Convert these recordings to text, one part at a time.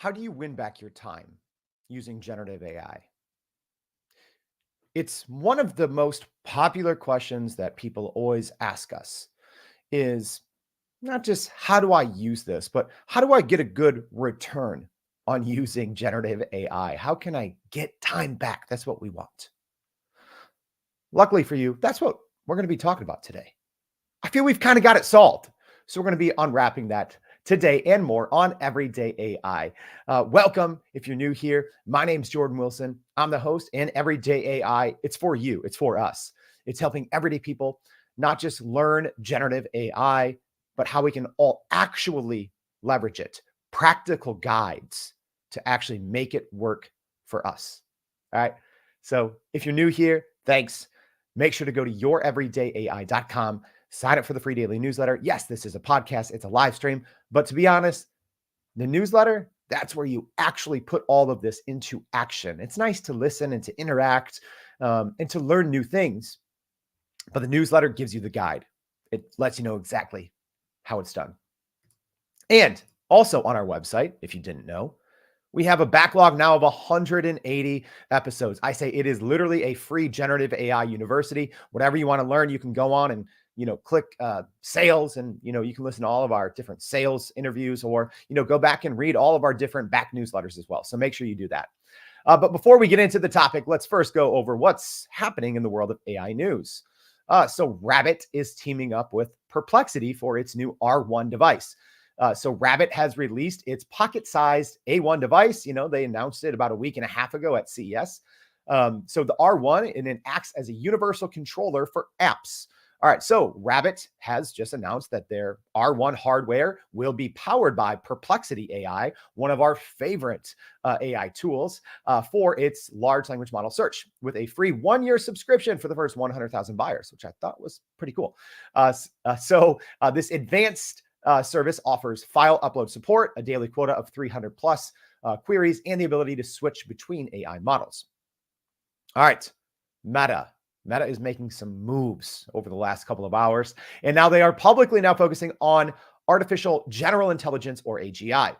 How do you win back your time using generative AI? It's one of the most popular questions that people always ask us is not just how do I use this, but how do I get a good return on using generative AI? How can I get time back? That's what we want. Luckily for you, that's what we're going to be talking about today. I feel we've kind of got it solved. So we're going to be unwrapping that today and more on Everyday AI. Welcome if you're new here. My name's Jordan Wilson. I'm the host, and Everyday AI, it's for you. It's for us. It's helping everyday people not just learn generative AI, but how we can all actually leverage it. Practical guides to actually make it work for us. All right. So if you're new here, thanks. Make sure to go to youreverydayai.com. Sign up for the free daily newsletter. Yes, this is a podcast. It's a live stream. But to be honest, the newsletter, that's where you actually put all of this into action. It's nice to listen and to interact and to learn new things. But the newsletter gives you the guide. It lets you know exactly how it's done. And also on our website, if you didn't know, we have a backlog now of 180 episodes. I say it is literally a free generative AI university. Whatever you want to learn, you can go on and click sales, and you can listen to all of our different sales interviews, or go back and read all of our different back newsletters as well. So make sure you do that. But before we get into the topic, let's first go over what's happening in the world of AI news. So Rabbit is teaming up with Perplexity for its new R1 device. So Rabbit has released its pocket-sized A1 device. They announced it about a week and a half ago at CES. So the R1, and it acts as a universal controller for apps. All right, so Rabbit has just announced that their R1 hardware will be powered by Perplexity AI, one of our favorite AI tools for its large language model search, with a free 1-year subscription for the first 100,000 buyers, which I thought was pretty cool. So this advanced service offers file upload support, a daily quota of 300 plus queries, and the ability to switch between AI models. All right, Meta is making some moves over the last couple of hours, and now they are publicly now focusing on artificial general intelligence, or AGI.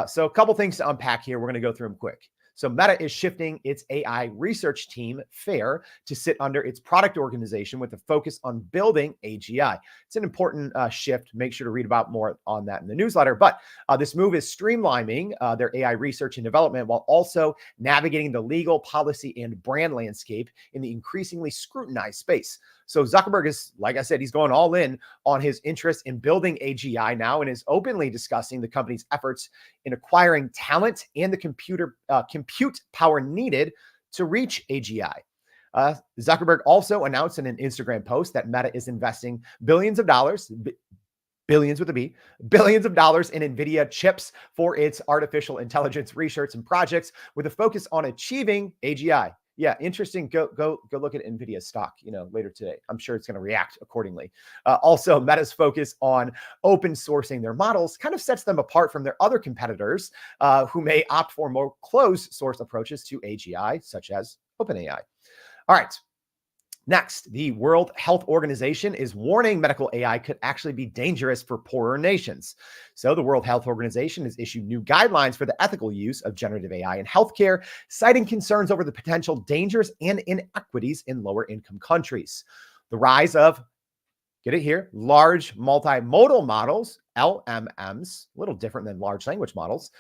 So a couple things to unpack here. We're going to go through them quick. So Meta is shifting its AI research team, FAIR, to sit under its product organization with a focus on building AGI. It's an important shift. Make sure to read about more on that in the newsletter. But this move is streamlining their AI research and development while also navigating the legal, policy, and brand landscape in the increasingly scrutinized space. So Zuckerberg is, like I said, he's going all in on his interest in building AGI now, and is openly discussing the company's efforts in acquiring talent and the compute power needed to reach AGI. Zuckerberg also announced in an Instagram post that Meta is investing billions of dollars in NVIDIA chips for its artificial intelligence research and projects, with a focus on achieving AGI. Yeah, interesting. Go look at NVIDIA stock, later today. I'm sure it's going to react accordingly. Also, Meta's focus on open sourcing their models kind of sets them apart from their other competitors who may opt for more closed source approaches to AGI, such as OpenAI. All right. Next, the World Health Organization is warning medical AI could actually be dangerous for poorer nations. So the World Health Organization has issued new guidelines for the ethical use of generative AI in healthcare, citing concerns over the potential dangers and inequities in lower income countries. The rise of, get it here, large multimodal models, LMMs, a little different than large language models.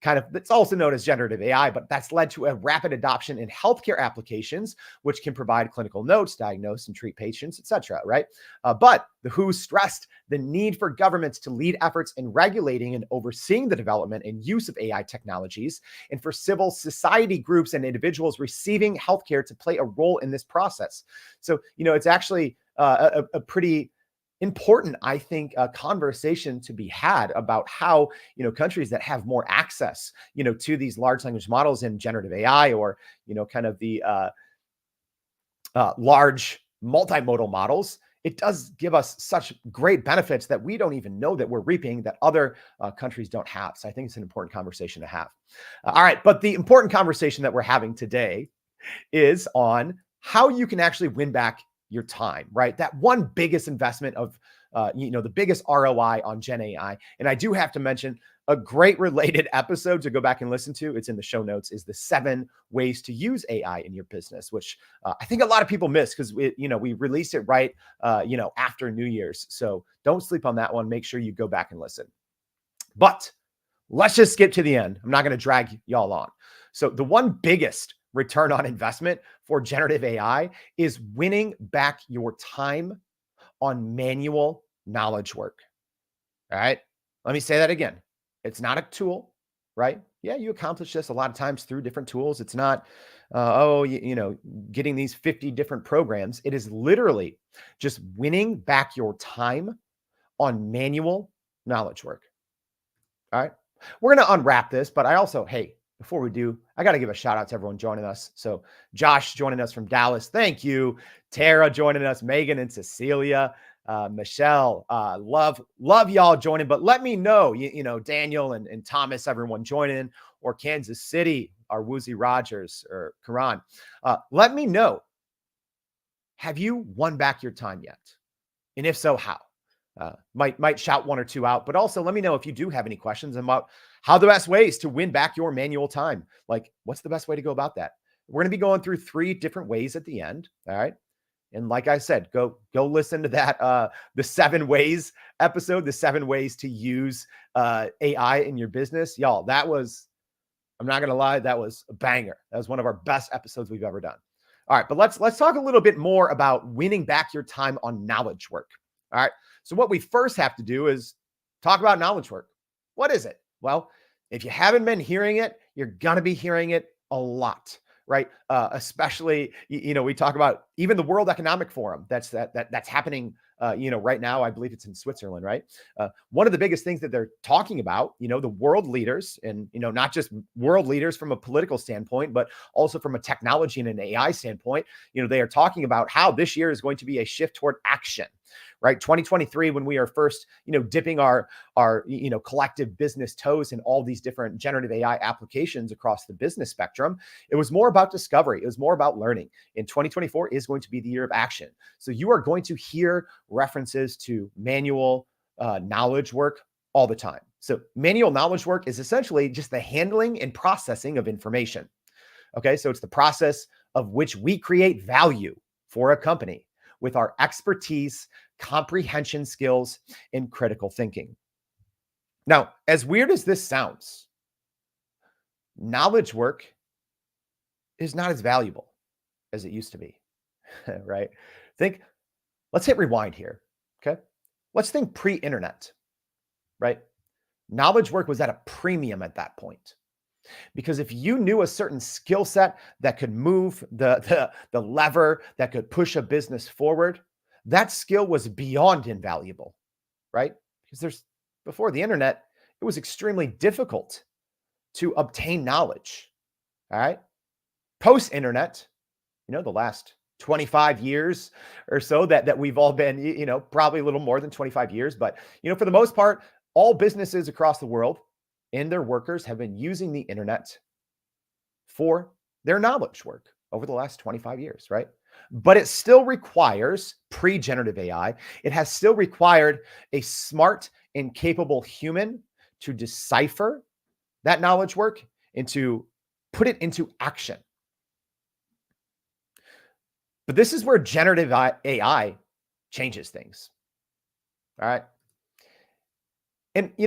It's also known as generative AI, but that's led to a rapid adoption in healthcare applications, which can provide clinical notes, diagnose and treat patients, etc. Right? But the WHO stressed the need for governments to lead efforts in regulating and overseeing the development and use of AI technologies, and for civil society groups and individuals receiving healthcare to play a role in this process. So, it's actually a pretty important, I think, conversation to be had about how, countries that have more access, to these large language models and generative AI, or, kind of the large multimodal models, it does give us such great benefits that we don't even know that we're reaping that other countries don't have. So I think it's an important conversation to have. All right. But the important conversation that we're having today is on how you can actually win back your time, right? That one biggest investment of the biggest ROI on Gen AI. And I do have to mention a great related episode to go back and listen to. It's in the show notes. Is the 7 ways to use AI in your business, which I think a lot of people miss because we released it right after New Year's. So don't sleep on that one. Make sure you go back and listen. But let's just skip to the end. I'm not going to drag y'all on. So the one biggest return on investment for generative AI is winning back your time on manual knowledge work. All right. Let me say that again. It's not a tool, right? Yeah, you accomplish this a lot of times through different tools. It's not, getting these 50 different programs. It is literally just winning back your time on manual knowledge work. All right. We're going to unwrap this, but I also, hey, before we do, I got to give a shout out to everyone joining us. So Josh joining us from Dallas. Thank you. Tara joining us, Megan and Cecilia, Michelle, love y'all joining, but let me know, Daniel and Thomas, everyone joining, or Kansas City, our Woozy Rogers or Karan. Let me know, have you won back your time yet? And if so, how? Might shout one or two out, but also let me know if you do have any questions about how the best ways to win back your manual time. Like, what's the best way to go about that? We're going to be going through 3 different ways at the end. All right. And like I said, go listen to that, the 7 ways episode, the 7 ways to use AI in your business. Y'all, I'm not going to lie, that was a banger. That was one of our best episodes we've ever done. All right. But let's talk a little bit more about winning back your time on knowledge work. All right. So what we first have to do is talk about knowledge work. What is it? Well, if you haven't been hearing it, you're going to be hearing it a lot, right? Especially, we talk about even the World Economic Forum that's happening, right now. I believe it's in Switzerland, right? One of the biggest things that they're talking about, the world leaders, and, not just world leaders from a political standpoint, but also from a technology and an AI standpoint, they are talking about how this year is going to be a shift toward action. Right. 2023, when we are first, dipping our collective business toes in all these different generative AI applications across the business spectrum, it was more about discovery. It was more about learning. In 2024 is going to be the year of action. So you are going to hear references to manual knowledge work all the time. So manual knowledge work is essentially just the handling and processing of information. Okay. So it's the process of which we create value for a company with our expertise, comprehension skills, and critical thinking. Now, as weird as this sounds, knowledge work is not as valuable as it used to be, right? Let's hit rewind here, okay? Let's think pre-internet, right? Knowledge work was at a premium at that point. Because if you knew a certain skill set that could move the lever, that could push a business forward, that skill was beyond invaluable, right? Because before the internet, it was extremely difficult to obtain knowledge. All right. Post-internet, the last 25 years or so that we've all been, probably a little more than 25 years, but for the most part, all businesses across the world and their workers have been using the internet for their knowledge work over the last 25 years, right? But it still requires pre-generative AI. It has still required a smart and capable human to decipher that knowledge work and to put it into action. But this is where generative AI changes things. All right. And, I'm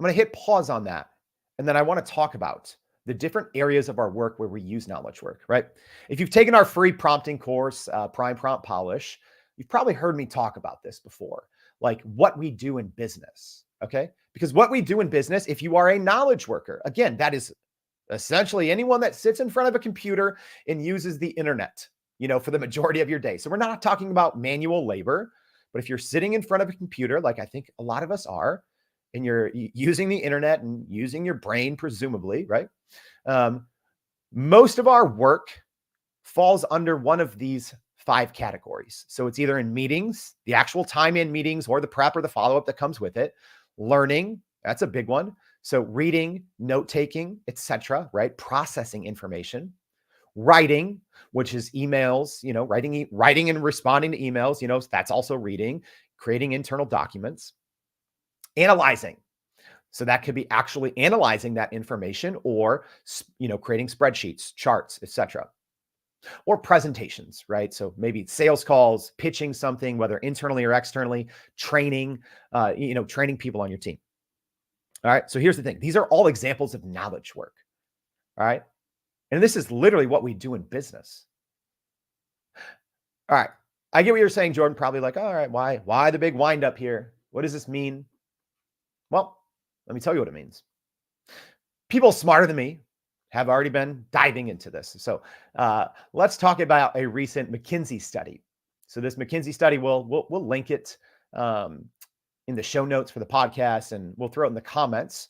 going to hit pause on that. And then I want to talk about the different areas of our work where we use knowledge work, right? If you've taken our free prompting course, Prime Prompt Polish, you've probably heard me talk about this before, like what we do in business, okay? Because what we do in business, if you are a knowledge worker, again, that is essentially anyone that sits in front of a computer and uses the internet, for the majority of your day. So we're not talking about manual labor, but if you're sitting in front of a computer, like I think a lot of us are, and you're using the internet and using your brain, presumably, right? Most of our work falls under one of these 5 categories. So it's either in meetings, the actual time in meetings, or the prep or the follow-up that comes with it. Learning, that's a big one. So reading, note-taking, etc., right? Processing information. Writing, which is emails, writing and responding to emails, that's also reading, creating internal documents. Analyzing. So that could be actually analyzing that information or, creating spreadsheets, charts, etc. Or presentations, right? So maybe sales calls, pitching something, whether internally or externally, training, training people on your team. All right. So here's the thing. These are all examples of knowledge work. All right. And this is literally what we do in business. All right. I get what you're saying, Jordan. Probably like, all right, why the big wind up here? What does this mean? Well, let me tell you what it means. People smarter than me have already been diving into this. So let's talk about a recent McKinsey study. So this McKinsey study, we'll link it in the show notes for the podcast, and we'll throw it in the comments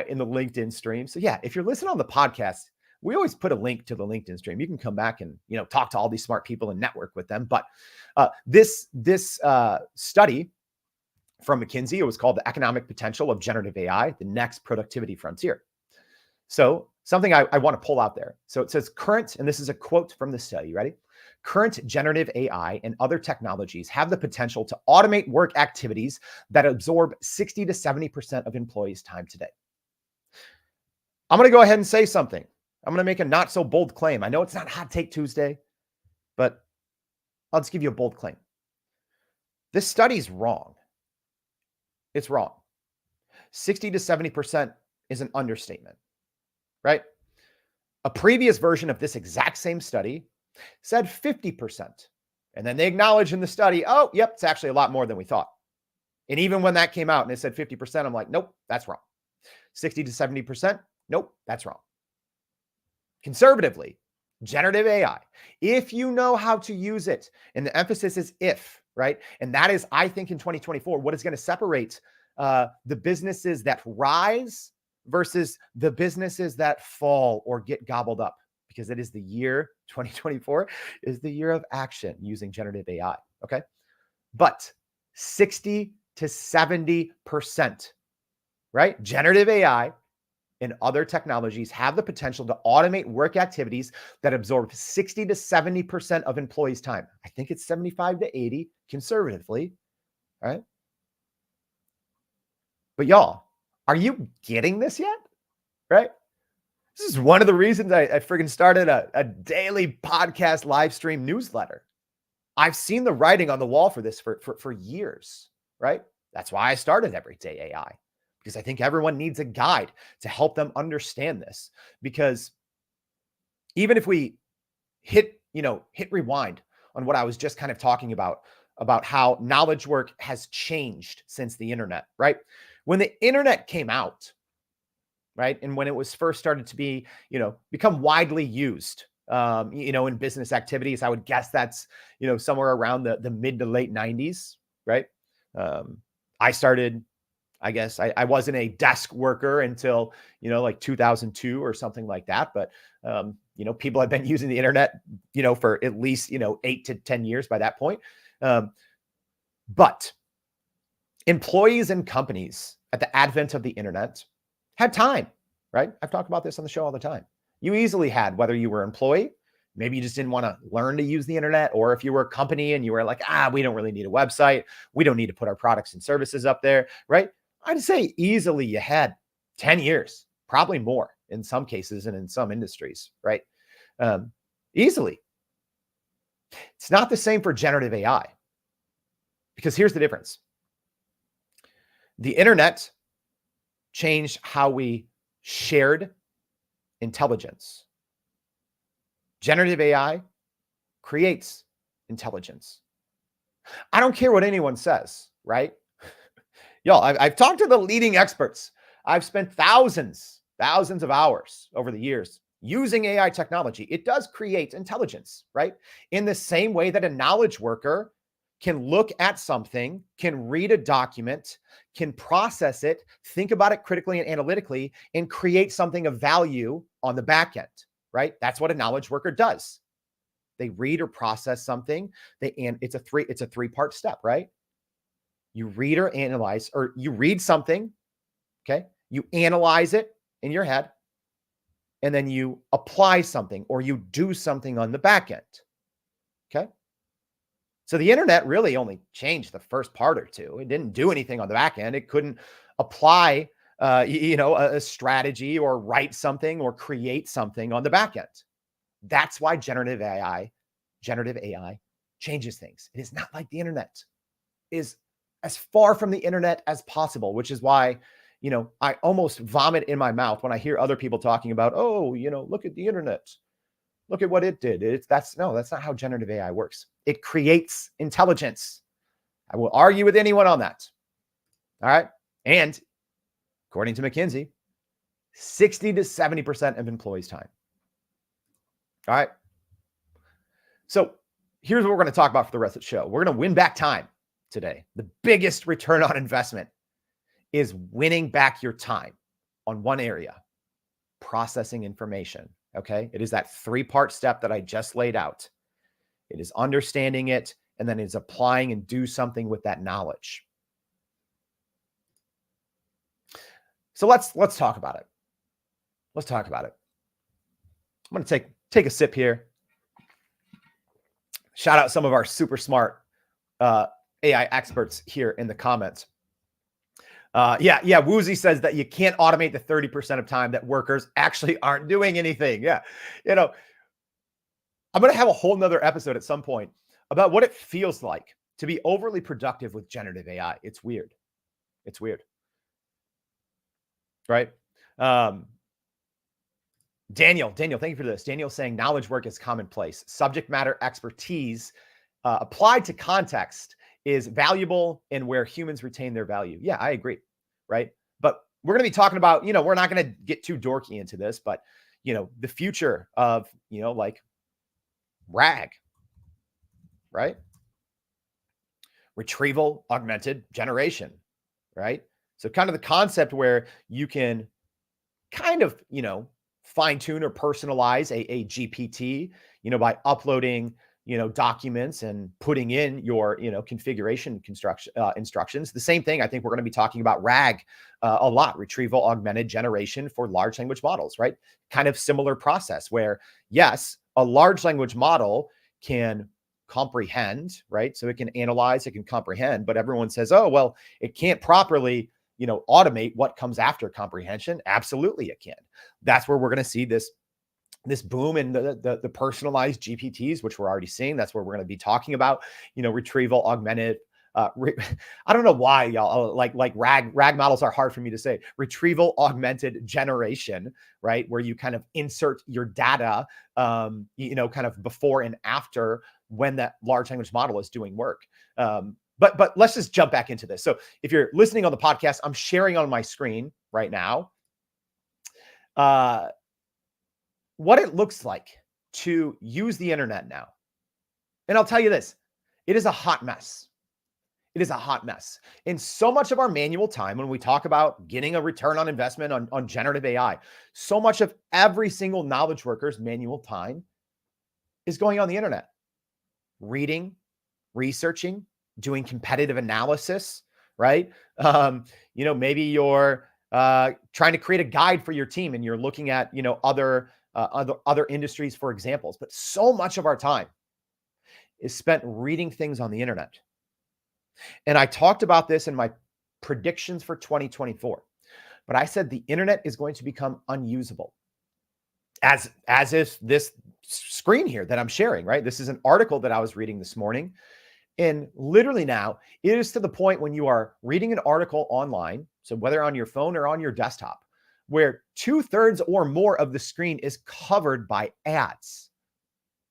in the LinkedIn stream. So yeah, if you're listening on the podcast, we always put a link to the LinkedIn stream. You can come back and talk to all these smart people and network with them. But this study from McKinsey, it was called The Economic Potential of Generative AI, the Next Productivity Frontier. So something I want to pull out there. So it says current, and this is a quote from the study, ready? Current generative AI and other technologies have the potential to automate work activities that absorb 60 to 70% of employees' time today. I'm going to go ahead and say something. I'm going to make a not so bold claim. I know it's not Hot Take Tuesday, but I'll just give you a bold claim. This study's wrong. It's wrong. 60 to 70% is an understatement, right? A previous version of this exact same study said 50%. And then they acknowledged in the study, oh, yep, it's actually a lot more than we thought. And even when that came out and it said 50%, I'm like, nope, that's wrong. 60 to 70%, nope, that's wrong. Conservatively, generative AI, if you know how to use it, and the emphasis is if, right? And that is, I think in 2024, what is going to separate the businesses that rise versus the businesses that fall or get gobbled up, because it is the year 2024 is the year of action using generative AI. Okay. But 60 to 70%, right? Generative AI and other technologies have the potential to automate work activities that absorb 60 to 70% of employees' time. I think it's 75 to 80 conservatively, right? But y'all, are you getting this yet? Right? This is one of the reasons I freaking started a daily podcast live stream newsletter. I've seen the writing on the wall for this for years, right? That's why I started Everyday AI, because I think everyone needs a guide to help them understand this. Because even if we hit rewind on what I was just kind of talking about how knowledge work has changed since the internet, right? When the internet came out, right, and when it was first started to be, become widely used, in business activities, I would guess that's, somewhere around the mid to late 90s, right? I started, I guess I wasn't a desk worker until, like 2002 or something like that. But, people have been using the internet, for at least, 8 to 10 years by that point. But employees and companies at the advent of the internet had time, right? I've talked about this on the show all the time. You easily had, whether you were an employee, maybe you just didn't want to learn to use the internet, or if you were a company and you were like, we don't really need a website. We don't need to put our products and services up there, right? I'd say easily you had 10 years, probably more in some cases and in some industries, right? Easily. It's not the same for generative AI, because here's the difference. The internet changed how we shared intelligence. Generative AI creates intelligence. I don't care what anyone says, right? Y'all, I've talked to the leading experts. I've spent thousands of hours over the years using AI technology. It does create intelligence, right? In the same way that a knowledge worker can look at something, can read a document, can process it, think about it critically and analytically, and create something of value on the back end, right? That's what a knowledge worker does. They read or process something. It's a three-part step, right? You read or analyze, or you read something, okay? You analyze it in your head, and then you apply something or you do something on the back end. Okay. So the internet really only changed the first part or two. It didn't do anything on the back end. It couldn't apply, a strategy or write something or create something on the back end. That's why generative AI changes things. It is not like the internet. It is as far from the internet as possible, which is why, I almost vomit in my mouth when I hear other people talking about, oh, look at the internet. Look at what it did. That's not how generative AI works. It creates intelligence. I will argue with anyone on that. All right. And according to McKinsey, 60 to 70% of employees' time. All right. So here's what we're going to talk about for the rest of the show. We're going to win back time today. The biggest return on investment is winning back your time on one area, processing information. Okay. It is that 3-part step that I just laid out. It is understanding it, and then it's applying and do something with that knowledge. So let's talk about it. Let's talk about it. I'm going to take a sip here. Shout out some of our super smart AI experts here in the comments. Woozy says that you can't automate the 30% of time that workers actually aren't doing anything. Yeah. I'm going to have a whole nother episode at some point about what it feels like to be overly productive with generative AI. It's weird. It's weird. Right? Daniel, thank you for this. Daniel saying knowledge work is commonplace. Subject matter expertise applied to context is valuable and where humans retain their value. Yeah, I agree. Right. But we're going to be talking about, we're not going to get too dorky into this, but, the future of, like RAG, right? Retrieval Augmented Generation, right? So kind of the concept where you can kind of, fine tune or personalize a GPT, by uploading, documents and putting in your, configuration instructions. The same thing, I think we're going to be talking about RAG a lot, Retrieval Augmented Generation for large language models, right? Kind of similar process where, yes, a large language model can comprehend, right? So it can analyze, it can comprehend, but everyone says, oh, well, it can't properly, automate what comes after comprehension. Absolutely, it can. That's where we're going to see this boom in the personalized GPTs, which we're already seeing. That's where we're going to be talking about, retrieval augmented. I don't know why y'all like RAG models are hard for me to say. Retrieval augmented generation, right? Where you kind of insert your data, kind of before and after when that large language model is doing work. But let's just jump back into this. So if you're listening on the podcast, I'm sharing on my screen right now what it looks like to use the internet now. And I'll tell you this, it is a hot mess. It is a hot mess. And so much of our manual time, when we talk about getting a return on investment on generative AI, so much of every single knowledge worker's manual time is going on the internet, reading, researching, doing competitive analysis, right? Maybe you're trying to create a guide for your team and you're looking at, other industries for examples. But so much of our time is spent reading things on the internet. And I talked about this in my predictions for 2024, but I said the internet is going to become unusable, as if this screen here that I'm sharing, right? This is an article that I was reading this morning. And literally now it is to the point when you are reading an article online, so whether on your phone or on your desktop, where 2/3 or more of the screen is covered by ads.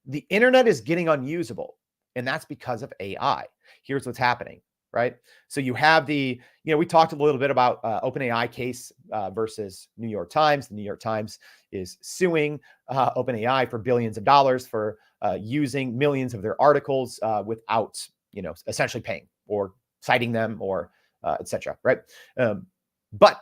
The internet is getting unusable, and that's because of AI. Here's what's happening, right? So you have we talked a little bit about OpenAI case versus New York Times. The New York Times is suing OpenAI for billions of dollars for using millions of their articles without, essentially paying or citing them or et cetera, right? But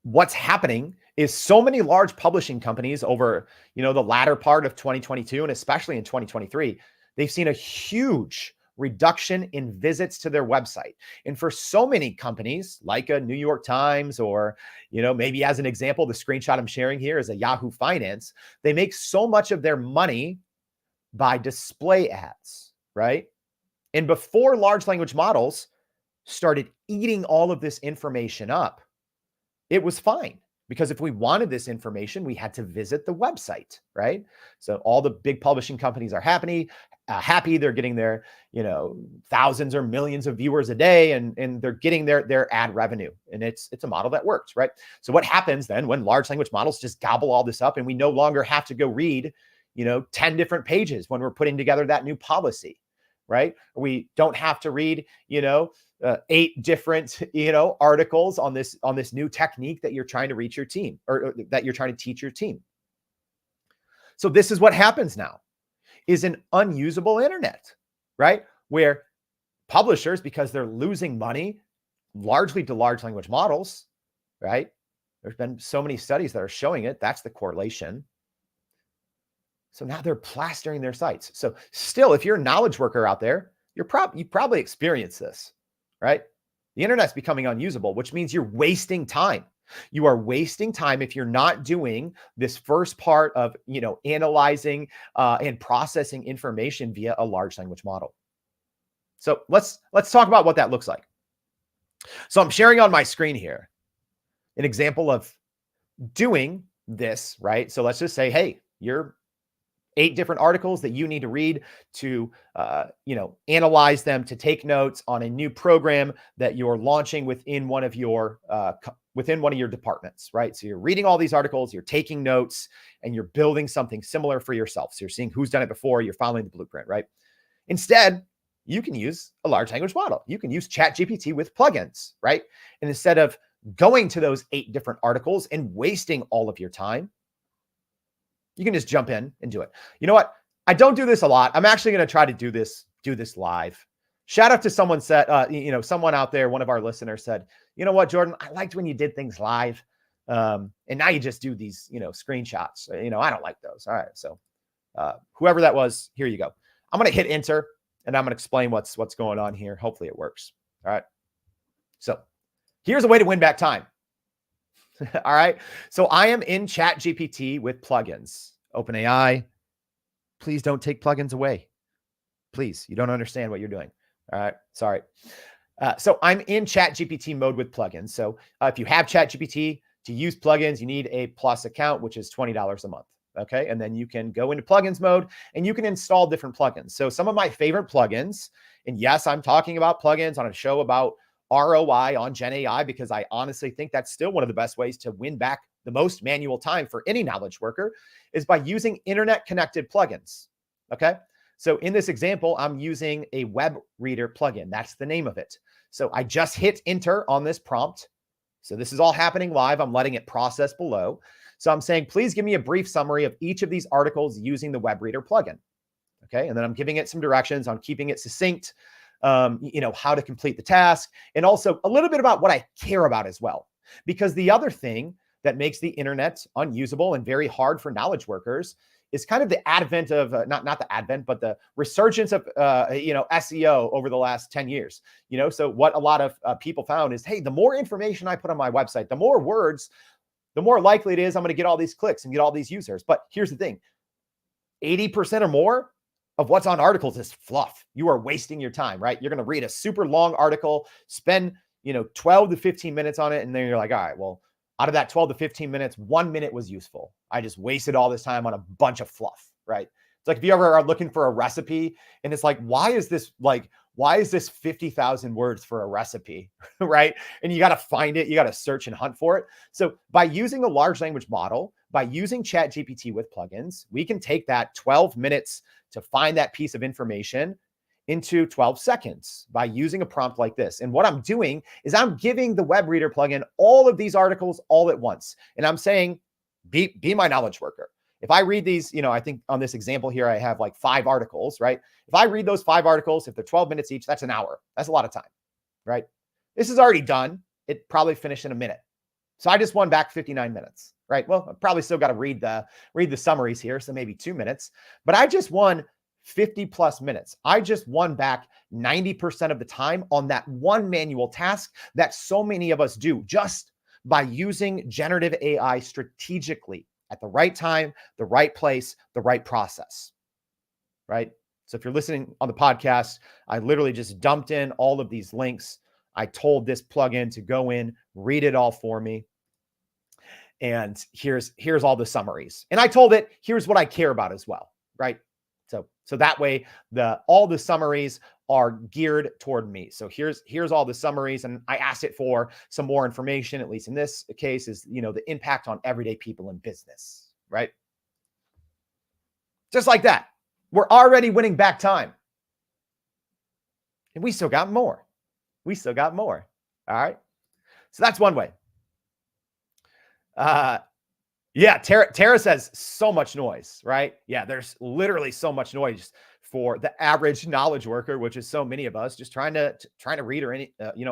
what's happening is so many large publishing companies over, the latter part of 2022 and especially in 2023, they've seen a huge reduction in visits to their website. And for so many companies like a New York Times, or, maybe as an example, the screenshot I'm sharing here is a Yahoo Finance, they make so much of their money by display ads, right? And before large language models started eating all of this information up, it was fine, because if we wanted this information, we had to visit the website, right? So all the big publishing companies are happy. They're getting their, thousands or millions of viewers a day, and they're getting their ad revenue, and it's a model that works, right? So what happens then when large language models just gobble all this up, and we no longer have to go read, 10 different pages when we're putting together that new policy, right? We don't have to read, 8 different, articles on this new technique that you're trying to reach your team, or that you're trying to teach your team. So this is what happens now, is an unusable internet, right? Where publishers, because they're losing money largely to large language models, right? There's been so many studies that are showing it. That's the correlation. So now they're plastering their sites. So still, if you're a knowledge worker out there, you probably experience this, right? The internet's becoming unusable, which means you're wasting time. You are wasting time if you're not doing this first part of, analyzing and processing information via a large language model. So let's talk about what that looks like. So I'm sharing on my screen here an example of doing this, right? So let's just say, hey, you're 8 different articles that you need to read to, analyze them, to take notes on a new program that you're launching within one of your departments, right? So you're reading all these articles, you're taking notes, and you're building something similar for yourself. So you're seeing who's done it before, you're following the blueprint, right? Instead, you can use a large language model. You can use ChatGPT with plugins, right? And instead of going to those 8 different articles and wasting all of your time, you can just jump in and do it. You know what? I don't do this a lot. I'm actually going to try to do this live. Shout out to someone someone out there, one of our listeners said, you know what, Jordan, I liked when you did things live. And now you just do these, screenshots. I don't like those. All right. So whoever that was, here you go. I'm going to hit enter, and I'm going to explain what's going on here. Hopefully it works. All right. So here's a way to win back time. All right. So I am in ChatGPT with plugins. OpenAI, please don't take plugins away. Please, you don't understand what you're doing. All right. Sorry. So I'm in ChatGPT mode with plugins. So if you have ChatGPT, to use plugins, you need a Plus account, which is $20 a month. Okay. And then you can go into plugins mode and you can install different plugins. So some of my favorite plugins, and yes, I'm talking about plugins on a show about ROI on GenAI, because I honestly think that's still one of the best ways to win back the most manual time for any knowledge worker, is by using internet connected plugins. Okay. So in this example, I'm using a web reader plugin. That's the name of it. So I just hit enter on this prompt. So this is all happening live. I'm letting it process below. So I'm saying, please give me a brief summary of each of these articles using the web reader plugin. Okay. And then I'm giving it some directions on keeping it succinct, how to complete the task, and also a little bit about what I care about as well. Because the other thing that makes the internet unusable and very hard for knowledge workers is kind of the advent of, not the advent, but the resurgence of, SEO over the last 10 years. So what a lot of people found is, hey, the more information I put on my website, the more words, the more likely it is I'm going to get all these clicks and get all these users. But here's the thing, 80% or more of what's on articles is fluff. You are wasting your time, right? You're going to read a super long article, spend, 12 to 15 minutes on it. And then you're like, all right, well, out of that 12 to 15 minutes, 1 minute was useful. I just wasted all this time on a bunch of fluff, right? It's like if you ever are looking for a recipe and it's like, why is this 50,000 words for a recipe, right? And you got to find it, you got to search and hunt for it. So by using a large language model, by using ChatGPT with plugins, we can take that 12 minutes to find that piece of information into 12 seconds by using a prompt like this. And what I'm doing is I'm giving the web reader plugin all of these articles all at once. And I'm saying, be my knowledge worker. If I read these, I think on this example here, I have like 5 articles, right? If I read those 5 articles, if they're 12 minutes each, that's an hour. That's a lot of time, right? This is already done. It probably finished in a minute. So I just won back 59 minutes, right? Well, I probably still got to read the summaries here. So maybe 2 minutes, but I just won 50 plus minutes. I just won back 90% of the time on that one manual task that so many of us do just by using generative AI strategically at the right time, the right place, the right process, right? So if you're listening on the podcast, I literally just dumped in all of these links. I told this plugin to go in, read it all for me. And here's all the summaries. And I told it, here's what I care about as well, right? So that way all the summaries are geared toward me. So here's all the summaries, and I asked it for some more information, at least in this case, is the impact on everyday people in business, right? Just like that. We're already winning back time. And we still got more. We still got more. All right. So that's one way. Yeah, Tara says so much noise, right? Yeah, there's literally so much noise for the average knowledge worker, which is so many of us just trying to read or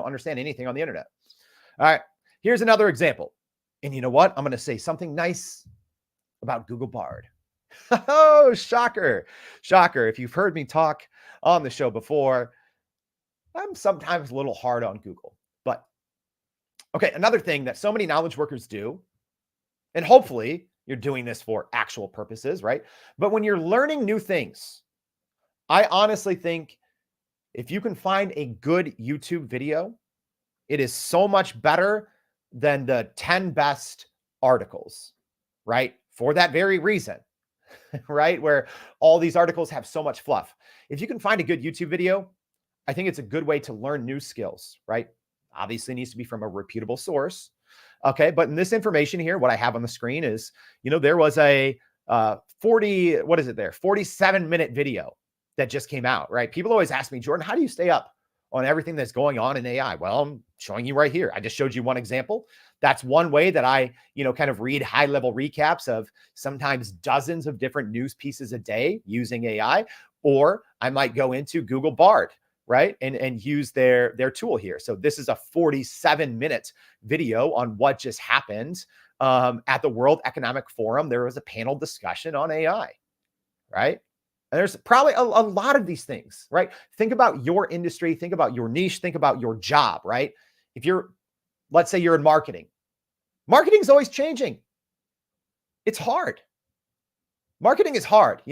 understand anything on the internet. All right, here's another example. And you know what? I'm going to say something nice about Google Bard. Oh, shocker. Shocker. If you've heard me talk on the show before, I'm sometimes a little hard on Google. But okay, another thing that so many knowledge workers do, and hopefully you're doing this for actual purposes, right? But when you're learning new things, I honestly think if you can find a good YouTube video, it is so much better than the 10 best articles, right? For that very reason, right? Where all these articles have so much fluff. If you can find a good YouTube video, I think it's a good way to learn new skills, right? Obviously, it needs to be from a reputable source. Okay, but in this information here, what I have on the screen is, there was a 47-minute video that just came out, right? People always ask me, Jordan, how do you stay up on everything that's going on in AI? Well, I'm showing you right here. I just showed you one example. That's one way that I, kind of read high-level recaps of sometimes dozens of different news pieces a day using AI, or I might go into Google Bard, right? And use their tool here. So this is a 47-minute video on what just happened at the World Economic Forum. There was a panel discussion on AI, right? And there's probably a lot of these things, right? Think about your industry, think about your niche, think about your job, right? If let's say you're in marketing. Marketing is always changing. It's hard. Marketing is hard,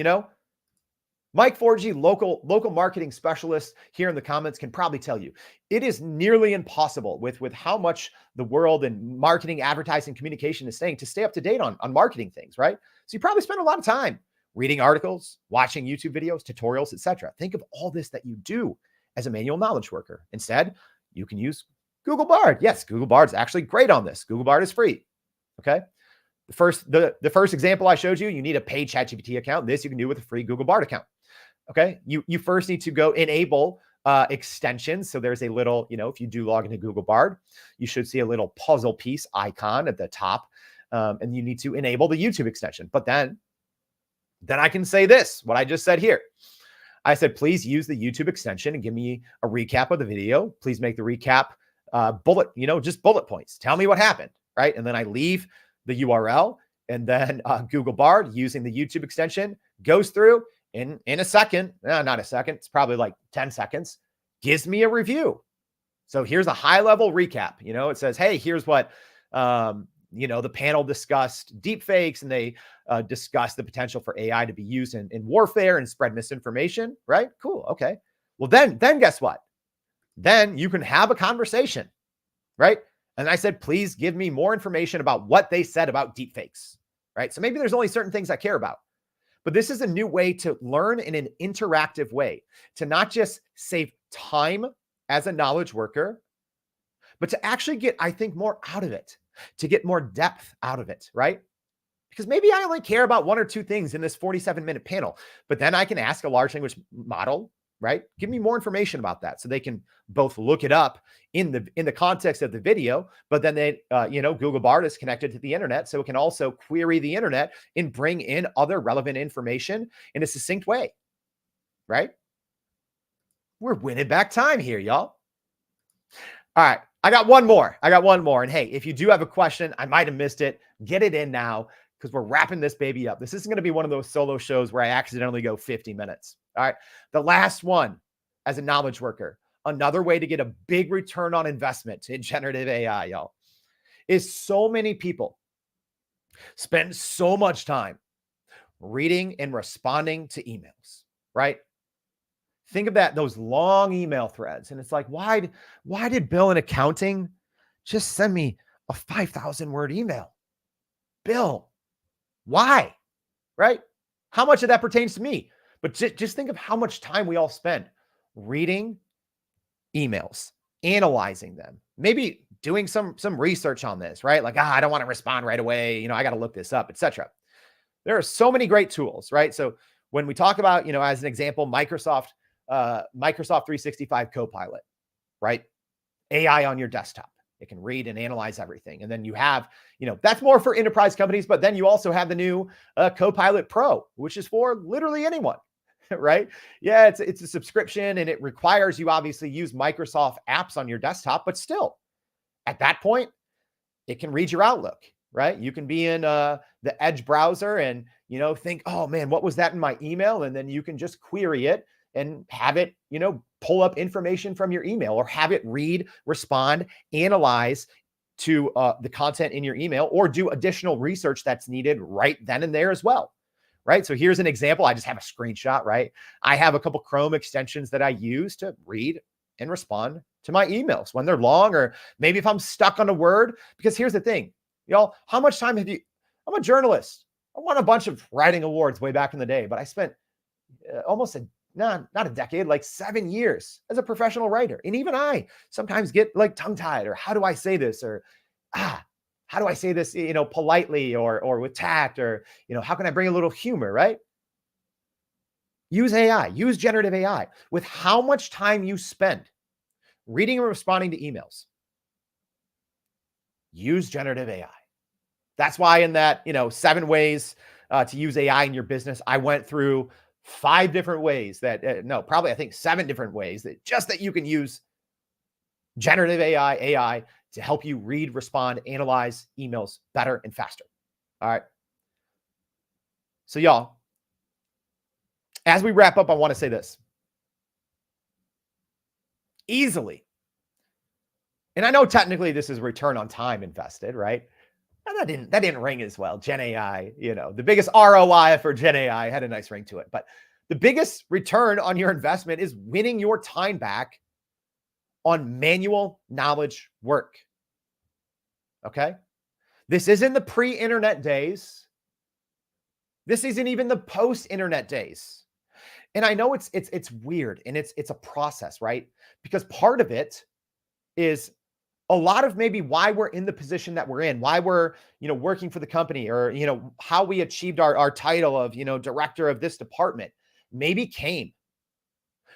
Mike Forgy, local marketing specialist here in the comments, can probably tell you it is nearly impossible with how much the world and marketing, advertising, communication is saying to stay up to date on marketing things, right? So you probably spend a lot of time reading articles, watching YouTube videos, tutorials, etc. Think of all this that you do as a manual knowledge worker. Instead, you can use Google Bard. Yes, Google Bard is actually great on this. Google Bard is free. Okay. The first example I showed you need a paid ChatGPT account. This you can do with a free Google Bard account. Okay. You first need to go enable extensions. So there's a little, if you do log into Google Bard, you should see a little puzzle piece icon at the top. And you need to enable the YouTube extension. But then I can say this, what I just said here. I said, please use the YouTube extension and give me a recap of the video. Please make the recap just bullet points. Tell me what happened, right? And then I leave the URL, and then Google Bard using the YouTube extension goes through in a second, not a second, it's probably like 10 seconds, gives me a review. So here's a high level recap. It says, hey, here's what, the panel discussed deep fakes, and they discussed the potential for AI to be used in warfare and spread misinformation, right? Cool. Okay. Well, then guess what? Then you can have a conversation, right? And I said, please give me more information about what they said about deep fakes, right? So maybe there's only certain things I care about. But this is a new way to learn in an interactive way, to not just save time as a knowledge worker, but to actually get, I think, more out of it, to get more depth out of it, right? Because maybe I only care about one or two things in this 47-minute panel, but then I can ask a large language model, right? Give me more information about that, so they can both look it up in the context of the video, but then they, Google Bard is connected to the internet, so it can also query the internet and bring in other relevant information in a succinct way, right? We're winning back time here, y'all. All right, I got one more. And hey, if you do have a question, I might have missed it, get it in now. because we're wrapping this baby up. This isn't going to be one of those solo shows where I accidentally go 50 minutes. All right. The last one, as a knowledge worker, another way to get a big return on investment in generative AI, y'all, is so many people spend so much time reading and responding to emails, right? Think of that, those long email threads. And it's like, why did Bill in accounting just send me a 5,000 word email? Bill, why? Right? How much of that pertains to me? But just think of how much time we all spend reading emails, analyzing them, maybe doing some research on this, right? Like, I don't want to respond right away. I got to look this up, etc. There are so many great tools, right? So when we talk about, as an example, Microsoft 365 Copilot, right? AI on your desktop. It can read and analyze everything. And then you have, that's more for enterprise companies, but then you also have the new Copilot Pro, which is for literally anyone, right? Yeah, it's a subscription and it requires you obviously use Microsoft apps on your desktop, but still at that point, it can read your Outlook, right? You can be in the Edge browser and, think, oh man, what was that in my email? And then you can just query it and have it, pull up information from your email or have it read, respond, analyze to the content in your email or do additional research that's needed right then and there as well, right? So here's an example. I just have a screenshot, right? I have a couple Chrome extensions that I use to read and respond to my emails when they're long, or maybe if I'm stuck on a word, because here's the thing, y'all, how much time have you, I'm a journalist. I won a bunch of writing awards way back in the day, but I spent almost not a decade, like 7 years as a professional writer. And even I sometimes get like tongue tied, or how do I say this? Or, how do I say this, politely or with tact, or, how can I bring a little humor, right? Use AI, use generative AI. With how much time you spend reading and responding to emails, use generative AI. That's why in that, 7 ways to use AI in your business, I went through 5 different ways that, no, probably I think 7 different ways that you can use generative AI to help you read, respond, analyze emails better and faster. All right. So y'all, as we wrap up, I want to say this. Easily. And I know technically this is return on time invested, right? And that didn't ring as well. Gen AI, the biggest ROI for Gen AI had a nice ring to it. But the biggest return on your investment is winning your time back on manual knowledge work. Okay? This isn't the pre-internet days. This isn't even the post-internet days. And I know it's weird and it's a process, right? Because part of it is a lot of maybe why we're in the position that we're in, why we're, working for the company, or, how we achieved our title of, director of this department, maybe came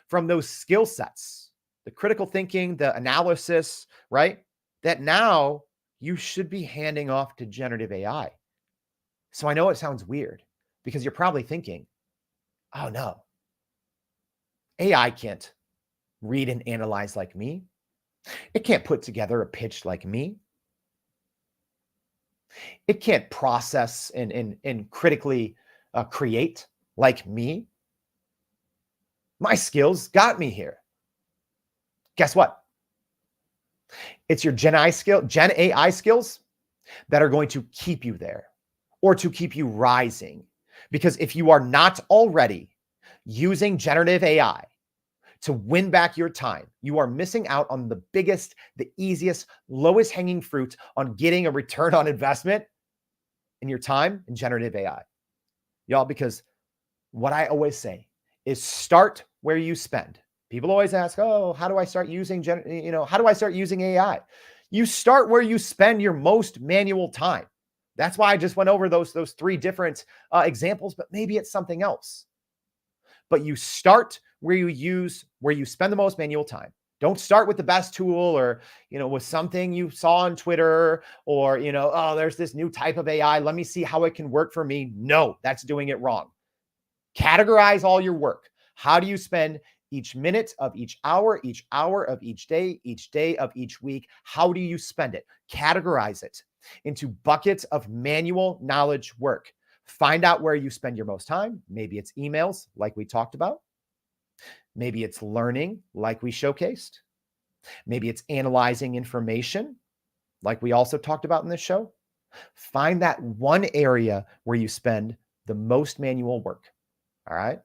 from those skill sets, the critical thinking, the analysis, right? That now you should be handing off to generative AI. So I know it sounds weird because you're probably thinking, oh no, AI can't read and analyze like me. It can't put together a pitch like me. It can't process and critically create like me. My skills got me here. Guess what? It's your Gen AI skills that are going to keep you there or to keep you rising. Because if you are not already using generative AI to win back your time, you are missing out on the biggest, the easiest, lowest hanging fruit on getting a return on investment in your time in generative AI. Y'all, because what I always say is start where you spend. People always ask, oh, how do I start using, how do I start using AI? You start where you spend your most manual time. That's why I just went over those 3 different examples, but maybe it's something else. But you start where you spend the most manual time. Don't start with the best tool or, with something you saw on Twitter or, oh, there's this new type of AI. Let me see how it can work for me. No, that's doing it wrong. Categorize all your work. How do you spend each minute of each hour of each day of each week? How do you spend it? Categorize it. into buckets of manual knowledge work. Find out where you spend your most time. Maybe it's emails, like we talked about. Maybe it's learning, like we showcased. Maybe it's analyzing information, like we also talked about in this show. Find that one area where you spend the most manual work. All right.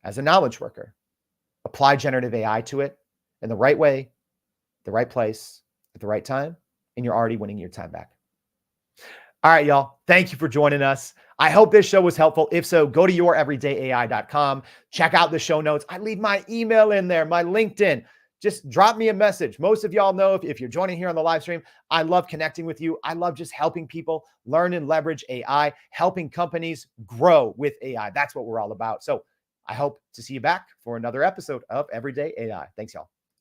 As a knowledge worker, apply generative AI to it in the right way, the right place, at the right time, and you're already winning your time back. All right, y'all. Thank you for joining us. I hope this show was helpful. If so, go to youreverydayai.com. Check out the show notes. I leave my email in there, my LinkedIn. Just drop me a message. Most of y'all know if you're joining here on the live stream, I love connecting with you. I love just helping people learn and leverage AI, helping companies grow with AI. That's what we're all about. So I hope to see you back for another episode of Everyday AI. Thanks, y'all.